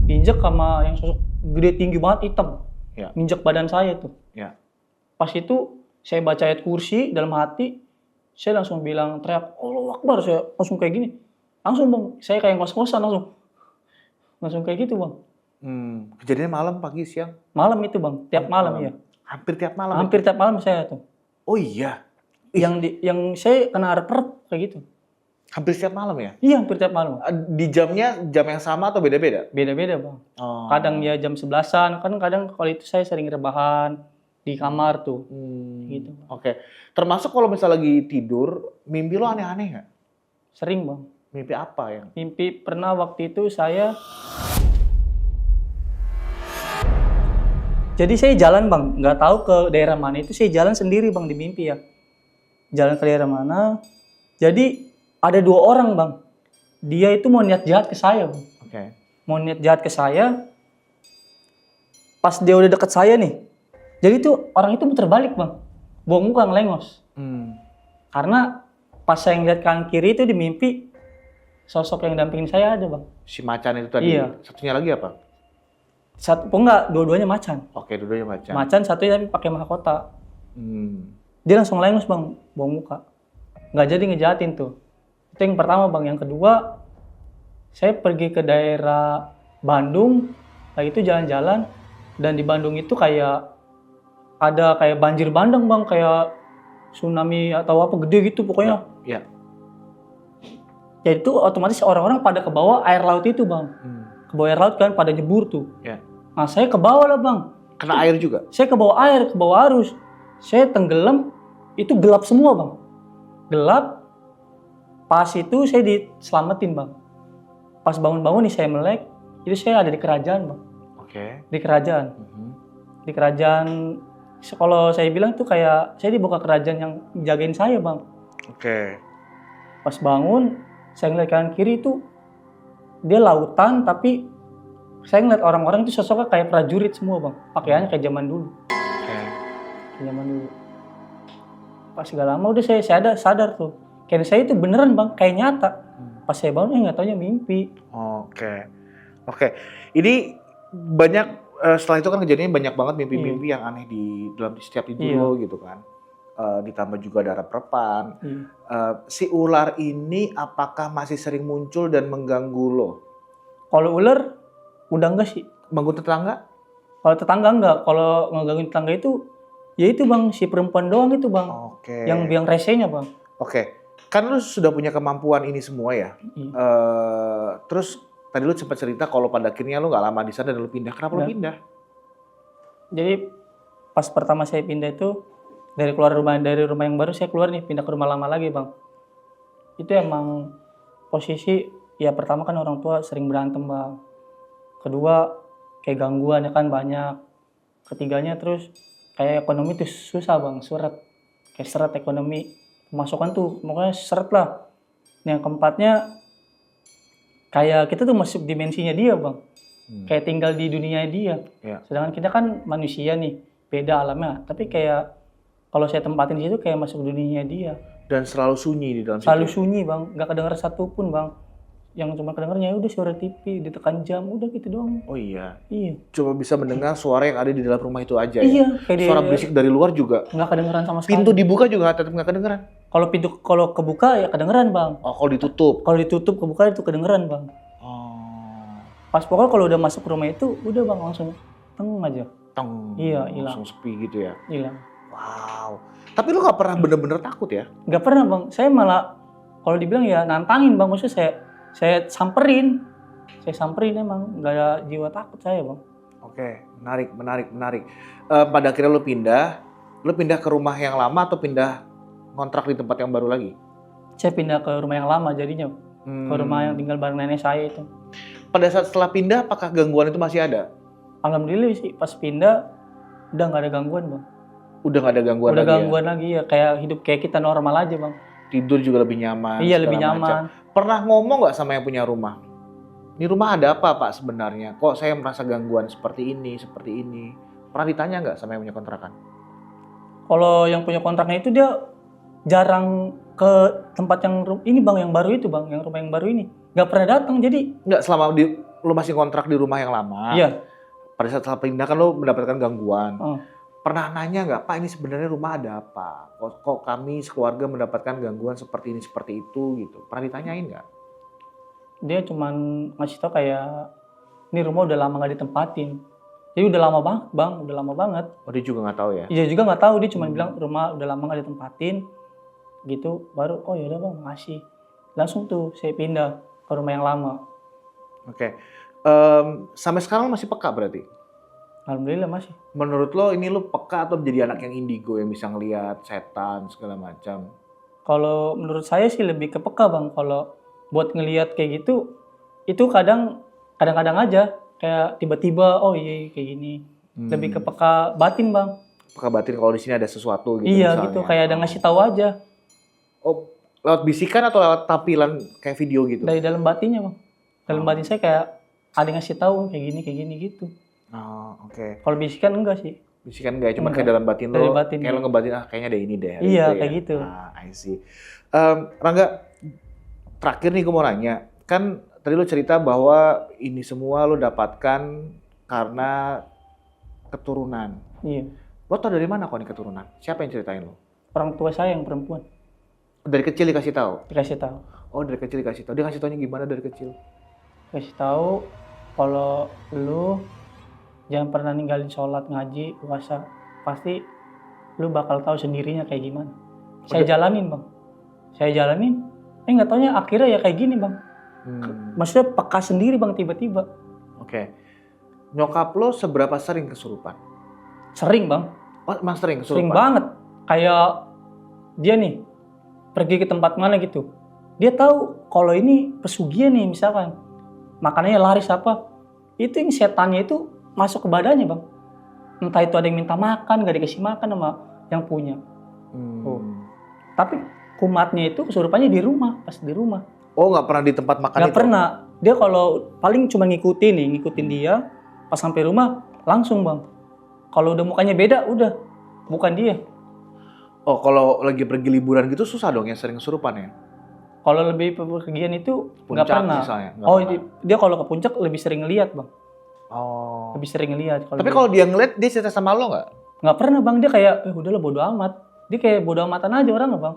Diinjek sama yang sosok gede tinggi banget hitam. Ya. Injek badan saya tuh. Ya. Pas itu saya baca ayat kursi dalam hati, saya langsung bilang teriak, Allahu Akbar, saya langsung kayak gini. Langsung bang, saya kayak ngos-ngosan langsung kayak gitu bang. Kejadiannya malam, pagi, siang? Malam itu bang, tiap malam ya. Hampir tiap malam? Hampir tiap malam saya tuh. Oh iya? Yang saya kena rep kayak gitu. Hampir setiap malam ya? Iya, hampir tiap malam. Di jam yang sama atau beda-beda? Beda-beda bang. Oh. Kadang ya jam 11-an, kan kadang kalau itu saya sering rebahan di kamar tuh. Gitu. Oke. Termasuk kalau misalnya lagi tidur, mimpi lo aneh-aneh nggak? Sering bang. Mimpi apa yang? Mimpi pernah waktu itu saya. Jadi saya jalan bang, nggak tahu ke daerah mana itu, saya jalan sendiri bang di mimpi ya. Jalan ke daerah mana. Jadi ada 2 orang bang. Dia itu mau niat jahat ke saya bang. Oke. Mau niat jahat ke saya. Pas dia udah deket saya nih. Jadi tuh orang itu muter balik bang. Bawa muka ngelengos. Karena pas saya ngeliat kanan kiri itu di mimpi, sosok yang dampingin saya ada bang. Si macan itu tadi? Iya. Satunya lagi apa? Enggak, dua-duanya macan. Oke, dua-duanya macan. Macan satunya tapi pakai mahkota. Dia langsung lengus bang, bawa muka. Nggak jadi ngejahatin tuh. Itu yang pertama bang. Yang kedua, saya pergi ke daerah Bandung, lagi itu jalan-jalan, dan di Bandung itu kayak ada kayak banjir bandang bang, kayak tsunami atau apa gede gitu pokoknya. Ya. Ya itu otomatis orang-orang pada ke bawah air laut itu bang. Ke bawah air laut kan, pada nyebur tuh. Ya. Nah saya ke bawah lah bang. Kena air juga? Saya ke bawah air, ke bawah arus. Saya tenggelam, itu gelap semua bang. Gelap, pas itu saya diselamatin bang. Pas bangun-bangun nih saya melek, itu saya ada di kerajaan bang. Oke. Di kerajaan. Di kerajaan, kalau saya bilang itu kayak saya dibuka kerajaan yang jagain saya bang. Oke. Pas bangun, saya ngeliat kanan kiri itu dia lautan, tapi saya ngeliat orang-orang itu sosoknya kayak prajurit semua bang. Pakaiannya kayak zaman dulu. Oke. Kayak zaman dulu. Pas gak lama udah saya sadar tuh. Kayak saya itu beneran bang, kayak nyata. Pas saya bangun nggak taunya mimpi. Oke. Ini banyak setelah itu kan kejadiannya banyak banget mimpi-mimpi yang aneh di dalam setiap tidur lo gitu kan. Ditambah juga darah perpan. Si ular ini apakah masih sering muncul dan mengganggu lo? Kalau ular udah enggak sih. Mengganggu tetangga? Kalau tetangga enggak. Kalau ngegangguin tetangga itu, ya itu bang, si perempuan doang itu bang. Oke. Yang biang resenya bang. Oke. Kan lu sudah punya kemampuan ini semua ya. Terus tadi lu sempat cerita kalau pada akhirnya lu nggak lama di sana dan lu pindah. Kenapa lu pindah? Jadi pas pertama saya pindah itu dari rumah yang baru saya keluar nih, pindah ke rumah lama lagi bang. Itu emang posisi ya pertama kan orang tua sering berantem bang. Kedua kayak gangguan ya kan banyak. Ketiganya terus kayak ekonomi tuh susah bang, surat. Kayak seret ekonomi. Pemasukan tuh pokoknya seret lah. Yang keempatnya kayak kita tuh masuk dimensinya dia bang. Kayak tinggal di dunia dia. Sedangkan kita kan manusia nih, beda alamnya. Tapi kayak kalau saya tempatin di situ kayak masuk dunia dia. Dan selalu sunyi di dalam situ? Selalu sunyi bang, nggak kedengar satupun bang. Yang cuma kedengarnya udah suara TV, ditekan jam, udah gitu doang. Oh iya? Iya. Coba bisa mendengar suara yang ada di dalam rumah itu aja iya, ya? Suara berisik dari luar juga? Nggak kedengeran sama sekali. Pintu dibuka juga tetap nggak kedengeran? Kalau kebuka ya kedengeran bang. Oh kalau ditutup? Kalau ditutup kebuka itu kedengeran bang. Pas pokoknya kalau udah masuk rumah itu udah bang langsung teng aja. Teng. Iya, hilang. Langsung sepi gitu ya? Hilang. Wow. Tapi lu nggak pernah bener-bener takut ya? Nggak pernah bang. Saya malah kalau dibilang ya nantangin bang. Maksudnya saya samperin. Saya samperin emang. Nggak ada jiwa takut saya bang. Oke, menarik. Pada akhirnya lu pindah ke rumah yang lama atau pindah kontrak di tempat yang baru lagi? Saya pindah ke rumah yang lama jadinya. Ke rumah yang tinggal bareng nenek saya itu. Pada saat setelah pindah, apakah gangguan itu masih ada? Alhamdulillah sih, pas pindah udah nggak ada gangguan bang. Udah nggak ada gangguan udah lagi gangguan lagi ya, kayak hidup kayak kita normal aja bang. Tidur juga lebih nyaman? Iya, lebih nyaman. Macam. Pernah ngomong nggak sama yang punya rumah? Ini rumah ada apa pak sebenarnya? Kok saya merasa gangguan seperti ini? Pernah ditanya nggak sama yang punya kontrakan? Kalau yang punya kontraknya itu dia jarang ke tempat yang ini bang, yang baru itu bang, yang rumah yang baru ini. Nggak pernah datang, jadi nggak selama lu masih kontrak di rumah yang lama. Iya. Pada saat setelah pindah kan lu mendapatkan gangguan. Pernah nanya nggak, Pak ini sebenarnya rumah ada apa? Kok kami sekeluarga mendapatkan gangguan seperti ini seperti itu gitu? Pernah ditanyain nggak? Dia cuman ngasih tau kayak ini rumah udah lama nggak ditempatin. Jadi udah lama banget bang, udah lama banget. Oh dia juga nggak tahu ya? Iya juga nggak tahu, dia cuma bilang rumah udah lama nggak ditempatin. Gitu, baru oh yaudah bang ngasih. Langsung tuh saya pindah ke rumah yang lama. Oke. Sampai sekarang masih peka berarti? Alhamdulillah masih. Menurut lo ini lo peka atau menjadi anak yang indigo yang bisa ngelihat setan segala macam? Kalau menurut saya sih lebih ke peka bang. Kalau buat ngelihat kayak gitu, itu kadang-kadang aja kayak tiba-tiba oh iya kayak gini. Lebih ke peka batin bang. Peka batin kalau di sini ada sesuatu gitu? Iya misalnya. gitu, kayak ada ngasih tahu aja. Oh lewat bisikan atau lewat tampilan kayak video gitu? Dari dalam batinnya bang. Dalam batin saya kayak ada yang ngasih tahu kayak gini gitu. Oh, oke. Kalau bisikan enggak sih. Bisikan enggak, cuma kayak dalam batin lo, kayak lo ngebatin kayaknya ada ini deh. Iya, gitu kayak ya? gitu. I see. Rangga, terakhir nih gue mau nanya, kan tadi lo cerita bahwa ini semua lo dapatkan karena keturunan. Iya. Lo tau dari mana kok ini keturunan? Siapa yang ceritain lo? orang tua saya yang perempuan. Dari kecil dikasih tahu? Dikasih tahu. Oh, dari kecil dikasih tahu. Dia ngasih taunya gimana dari kecil? Kasih tahu kalau lu jangan pernah ninggalin sholat, ngaji, puasa. Pasti lu bakal tahu sendirinya kayak gimana. Saya jalanin bang. Saya jalanin. Nggak taunya akhirnya ya kayak gini bang. Maksudnya peka sendiri bang tiba-tiba. Oke. Nyokap lo seberapa sering kesurupan? Sering bang. Oh, emang sering kesurupan? Sering banget. Kayak dia nih pergi ke tempat mana gitu. Dia tahu kalau ini pesugihan nih misalkan. Makanannya laris apa. Itu yang setannya itu masuk ke badannya bang. Entah itu ada yang minta makan, gak dikasih makan sama yang punya. Tapi kumatnya itu kesurupannya di rumah, pas di rumah. Oh, nggak pernah di tempat makan itu? Nggak pernah. Dia kalau paling cuma ngikutin dia. Pas sampai rumah langsung bang. Kalau udah mukanya beda, udah bukan dia. Oh, kalau lagi pergi liburan gitu susah dong yang sering kesurupan ya? Kalau lebih pergian itu nggak Puncak pernah. misalnya? Nggak Oh, pernah. dia kalau ke puncak lebih sering lihat bang. Oh. Lebih sering lihat. Tapi kalau dia ngeliat, dia cerita sama lo nggak? Nggak pernah bang. Dia kayak, udahlah bodo amat. Dia kayak bodo amatan aja orang bang.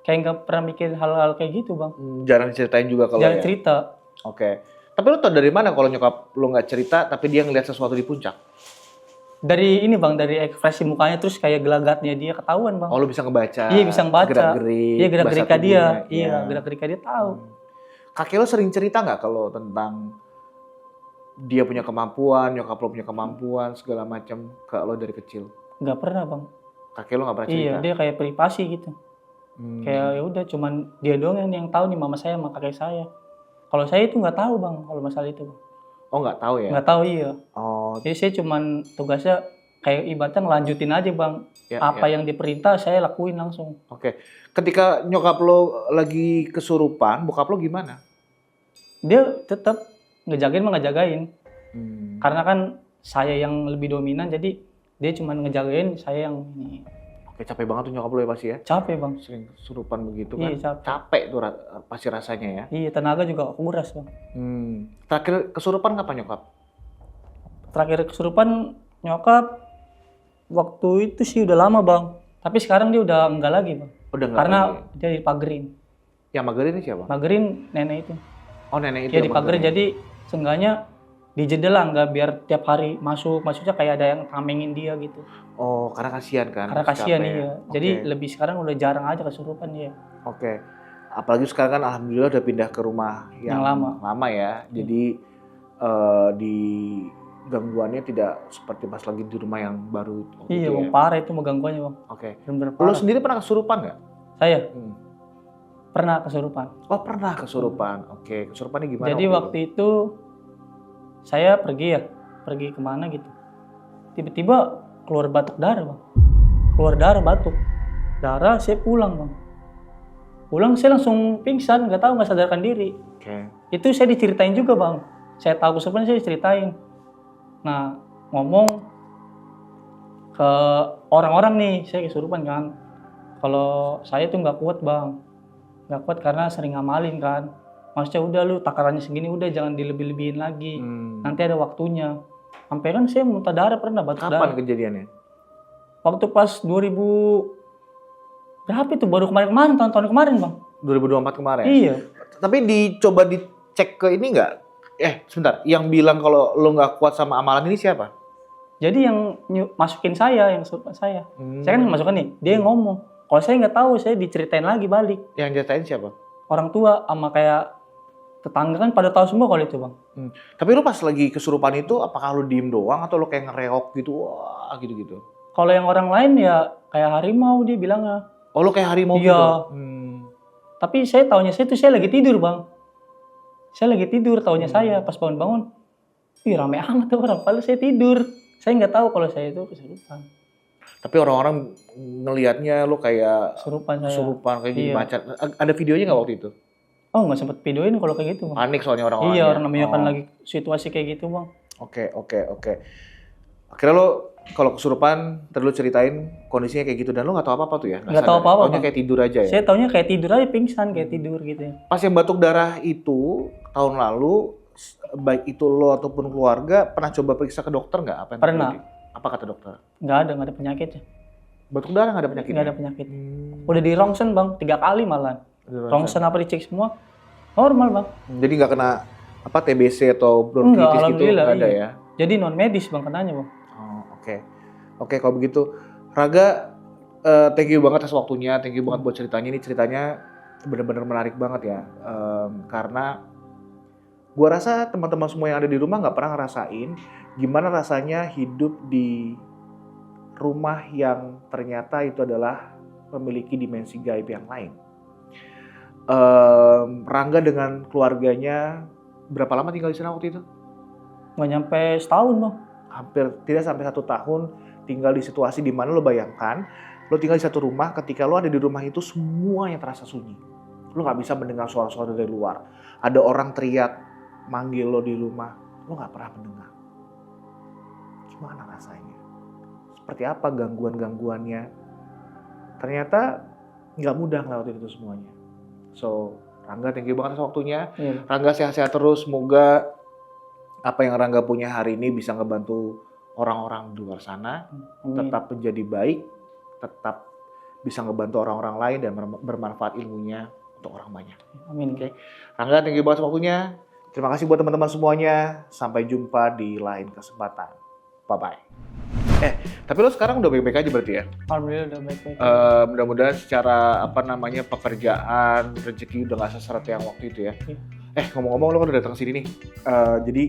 Kayak nggak pernah mikir hal-hal kayak gitu bang. Jarang diceritain juga kalau Jangan ya? cerita. Oke. Tapi lo tau dari mana kalau nyokap lo nggak cerita, tapi dia ngeliat sesuatu di puncak? Dari ini bang, dari ekspresi mukanya terus kayak gelagatnya dia ketahuan bang. Oh, lo bisa ngebaca? Iya bisa ngebaca. Gerak-gerik, Iya gerak-gerik bahasa dia. tubuhnya. Iya gerak-gerik dia tahu. Kakek lo sering cerita nggak kalau tentang dia punya kemampuan, nyokap lo punya kemampuan, segala macam ke lo dari kecil? Nggak pernah bang. Kakek lo nggak pernah cerita? Iya dia kayak privasi gitu. Kayak ya udah cuman dia doang yang tahu nih mama saya sama kakek saya. Kalau saya itu nggak tahu bang kalau masalah itu. Oh, nggak tahu ya? Nggak tahu iya. Oh, Jadi saya cuman tugasnya kayak ibaratnya ngelanjutin aja bang. ya, Apa ya. yang diperintah saya lakuin langsung. Oke. Ketika nyokap lo lagi kesurupan, bokap lo gimana? Dia tetap ngejagain mah ngejagain. Hmm. Karena kan saya yang lebih dominan jadi dia cuman ngejagain saya yang ini. Oke, capek banget tuh nyokap lo ya pasti ya? Capek bang. Sering kesurupan begitu kan? Iya capek. Capek tuh pasti rasanya ya? Iya tenaga juga kuras bang. Terakhir kesurupan kapan nyokap? Terakhir kesurupan nyokap waktu itu sih udah lama bang. Tapi sekarang dia udah enggak lagi bang. Udah nggak Karena lagi? dia dipagerin. Yang magerin ini siapa? Magerin nenek itu. Oh, nenek itu Dia yang dipagerin magerin. jadi seenggaknya dijeda lah nggak biar tiap hari masuk. Maksudnya kayak ada yang tamengin dia gitu. Oh, karena kasihan kan? Karena kasihan capek ya? iya. Jadi Oke. lebih sekarang udah jarang aja kesurupan dia. Oke. Apalagi sekarang kan alhamdulillah udah pindah ke rumah yang lama ya. Jadi di gangguannya tidak seperti pas lagi di rumah yang baru waktu Iya itu bang ya. parah itu mau gangguannya bang. Oke. Bener-bener Lo parah. sendiri pernah kesurupan nggak? Saya Hmm. pernah kesurupan. Oh, pernah kesurupan. Oke, kesurupannya gimana? Jadi waktu itu saya pergi kemana gitu. Tiba-tiba keluar batuk darah bang. Keluar darah batuk. Darah saya pulang bang. Pulang saya langsung pingsan, nggak sadarkan diri. Oke. Itu saya diceritain juga bang. Saya tahu kesurupan saya diceritain. Nah ngomong ke orang-orang nih, saya kesurupan kan. Kalau saya tuh nggak kuat bang. Nggak kuat karena sering ngamalin kan. Maksudnya udah lu takarannya segini udah jangan dilebih-lebihin lagi. Nanti ada waktunya. Sampai kan saya muntah darah pernah batuk Kapan darah. kejadiannya? Waktu pas 2000 berapa itu baru kemarin tahun-tahun kemarin bang. 2024 kemarin. Iya. Tapi dicoba dicek ke ini nggak? Sebentar. Yang bilang kalau lo nggak kuat sama amalan ini siapa? Jadi yang masukin saya, yang kesurupan saya. Saya kan masukkan nih, dia yang ngomong. Kalau saya nggak tahu, saya diceritain lagi balik. Yang ceritain siapa? Orang tua sama kayak tetangga kan pada tahu semua kalau itu bang. Tapi lo pas lagi kesurupan itu, apakah lo diem doang atau lo kayak ngereok gitu? Wah, gitu-gitu. Kalau yang orang lain ya kayak harimau dia bilangnya. Oh, lo kayak harimau Iya. gitu? Tapi saya taunya saya lagi tidur bang. Saya lagi tidur taunya saya pas bangun-bangun. Ih rame amat tuh orang, padahal saya tidur. Saya nggak tahu kalau saya itu kesurupan. Tapi orang-orang ngelihatnya lo kayak Kesurupan saya. kesurupan, kayak jadi Iya. macan. Ada videonya nggak waktu itu? Oh nggak sempet videoin kalau kayak gitu bang. Panik soalnya orang-orang. Iya orang namanya kan lagi situasi kayak gitu bang. Oke. Akhirnya lo kalau kesurupan, terus lo ceritain kondisinya kayak gitu dan lo nggak tahu apa-apa tuh ya? Nggak tahu apa-apa, Taunya Bang. kayak tidur aja ya? Saya taunya kayak tidur aja pingsan kayak tidur gitu ya. Pas yang batuk darah itu tahun lalu, baik itu lo ataupun keluarga pernah coba periksa ke dokter nggak? Apa yang Pernah. terjadi? Apa kata dokter? Nggak ada penyakitnya. Batuk darah nggak ada penyakit? Nggak ada penyakit. Udah di rongsen bang, 3 kali malah. Rongsen apa dicek semua normal bang. Jadi nggak kena apa TBC atau Enggak, bronkitis gitu alhamdulillah, nggak ada iya. ya? Jadi non medis bang kenanya bang. Oh, oke kalau begitu Raga, thank you banget atas waktunya, thank you banget buat ceritanya. Ini ceritanya benar-benar menarik banget ya, karena gua rasa teman-teman semua yang ada di rumah nggak pernah ngerasain gimana rasanya hidup di rumah yang ternyata itu adalah memiliki dimensi gaib yang lain. Rangga dengan keluarganya berapa lama tinggal di sana waktu itu? Nggak nyampe setahun bang. Hampir tidak sampai 1 tahun tinggal di situasi di mana lo bayangkan, lo tinggal di satu rumah, ketika lo ada di rumah itu semuanya terasa sunyi. Lo nggak bisa mendengar suara-suara dari luar. Ada orang teriak, manggil lo di rumah, lo nggak pernah mendengar. Gimana rasanya? Seperti apa gangguan-gangguannya? Ternyata nggak mudah ngelewatin itu semuanya. So, Rangga thank you banget atas waktunya. Iya. Rangga sehat-sehat terus, semoga apa yang Rangga punya hari ini bisa ngebantu orang-orang di luar sana, tetap menjadi baik, tetap bisa ngebantu orang-orang lain dan bermanfaat ilmunya untuk orang banyak. Amin. Oke. Rangga, thank you banget waktunya. Terima kasih buat teman-teman semuanya. Sampai jumpa di lain kesempatan. Bye-bye. Tapi lo sekarang udah baik-baik aja berarti ya? Alhamdulillah udah baik-baik. Mudah-mudahan secara pekerjaan, rezeki udah gak seseret yang waktu itu ya. Ngomong-ngomong lo kan udah datang sini nih. Jadi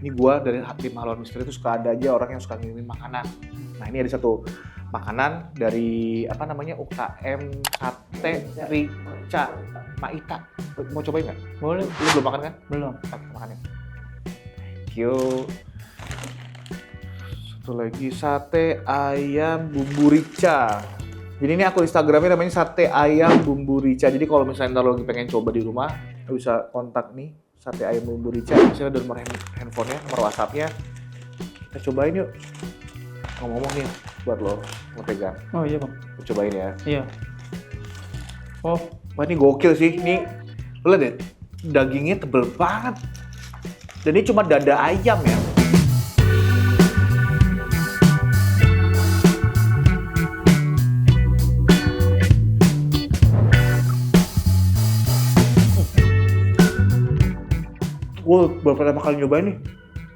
ini gua dari tim Haluan Misteri itu suka ada aja orang yang suka ngirimin makanan. Nah ini ada satu makanan dari UKM Sate Rica Maita. Mau cobain nggak? Boleh. Lu belum makan kan? Belum. Oke, makan ya. Thank you. Satu lagi sate ayam bumbu rica. Jadi ini akun Instagramnya namanya sate ayam bumbu rica. Jadi kalau misalnya ntar lo lagi pengen coba di rumah, lo bisa kontak nih sate ayam bumbu rica. Misalnya ada nomor handphonenya, nomor WhatsAppnya. Kita cobain yuk. Ngomong-ngomong nih buat lo pegang. Oh iya bang. Lo cobain ya. Iya. Oh. Wah ini gokil sih. Ini lo lihat deh, dagingnya tebel banget. Dan ini cuma dada ayam ya. Gue baru pertama kali nyobain nih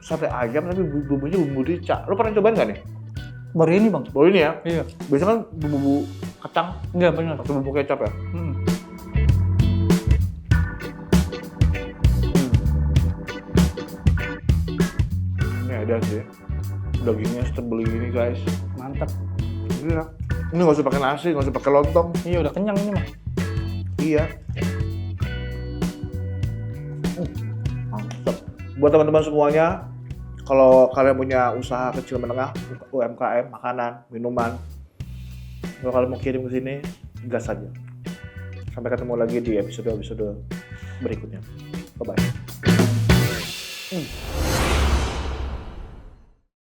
sate ayam tapi bumbunya bumbu rica. Lo pernah cobain nggak nih? Baru ini bang. Baru ini ya? Iya. Biasanya kan bumbu kacang Iya benar. atau bumbu kecap ya? Ini ada sih. Dagingnya setebel ini guys. Mantap. Iya. Ini nggak usah pakai nasi, nggak usah pakai lontong. Iya udah kenyang ini mah. Iya. Mantap. Buat teman-teman semuanya, kalau kalian punya usaha kecil menengah, UMKM, makanan, minuman, kalau kalian mau kirim ke sini, gas saja. Sampai ketemu lagi di episode berikutnya.